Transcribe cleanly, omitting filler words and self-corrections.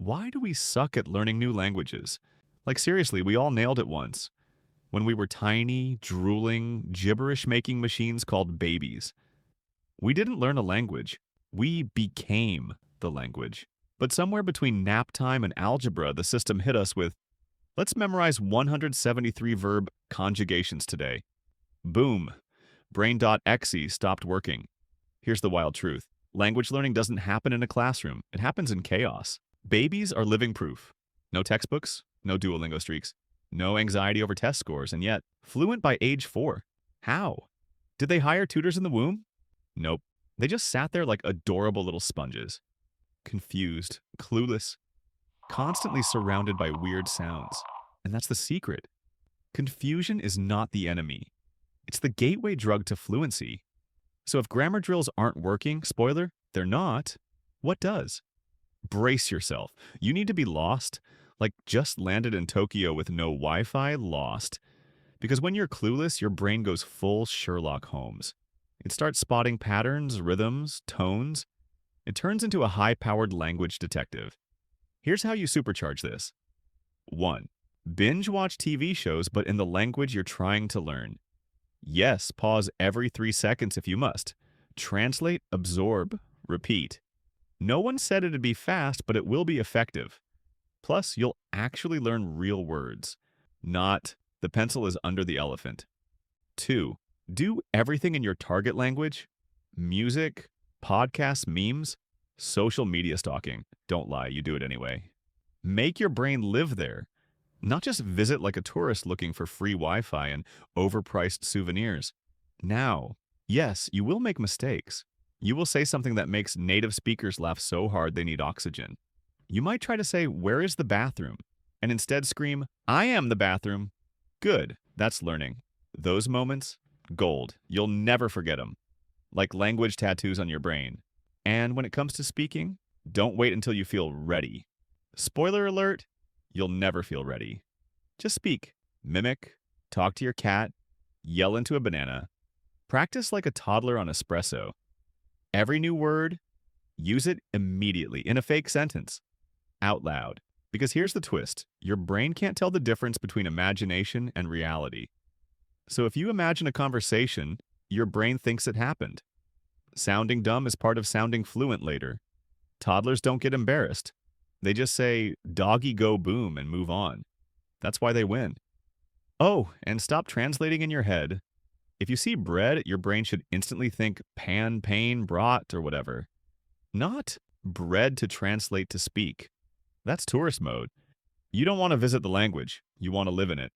Why do we suck at learning new languages? Like, seriously, we all nailed it once. When we were tiny, drooling, gibberish-making machines called babies. We didn't learn a language. We became the language. But somewhere between nap time and algebra, the system hit us with, let's memorize 173 verb conjugations today. Boom. Brain.exe stopped working. Here's the wild truth. Language learning doesn't happen in a classroom. It happens in chaos. Babies are living proof. No textbooks, no Duolingo streaks, no anxiety over test scores, and yet fluent by age 4. How? Did they hire tutors in the womb? Nope. They just sat there like adorable little sponges. Confused, clueless, constantly surrounded by weird sounds. And that's the secret. Confusion is not the enemy. It's the gateway drug to fluency. So if grammar drills aren't working, spoiler, they're not, what does? Brace yourself. You need to be lost, like just landed in Tokyo with no Wi-Fi, lost. Because when you're clueless, your brain goes full Sherlock Holmes. It starts spotting patterns, rhythms, tones. It turns into a high-powered language detective. Here's how you supercharge this. 1. Binge watch TV shows, but in the language you're trying to learn. Yes, pause every 3 seconds if you must. Translate, absorb, repeat. No one said it'd be fast, but it will be effective. Plus, you'll actually learn real words, not the pencil is under the elephant. 2. Do everything in your target language. Music, podcasts, memes, social media stalking. Don't lie, you do it anyway. Make your brain live there, not just visit like a tourist looking for free Wi-Fi and overpriced souvenirs. Now, yes, you will make mistakes. You will say something that makes native speakers laugh so hard they need oxygen. You might try to say, "Where is the bathroom?" and instead scream, "I am the bathroom." Good, that's learning. Those moments, gold. You'll never forget them. Like language tattoos on your brain. And when it comes to speaking, don't wait until you feel ready. Spoiler alert, you'll never feel ready. Just speak, mimic, talk to your cat, yell into a banana. Practice like a toddler on espresso. Every new word, use it immediately in a fake sentence, out loud. Because here's the twist. Your brain can't tell the difference between imagination and reality. So if you imagine a conversation, your brain thinks it happened. Sounding dumb is part of sounding fluent later. Toddlers don't get embarrassed. They just say, "Doggy go boom," and move on. That's why they win. Oh, and stop translating in your head. If you see bread, your brain should instantly think pan, pain, brought, or whatever. Not bread to translate to speak. That's tourist mode. You don't want to visit the language. You want to live in it.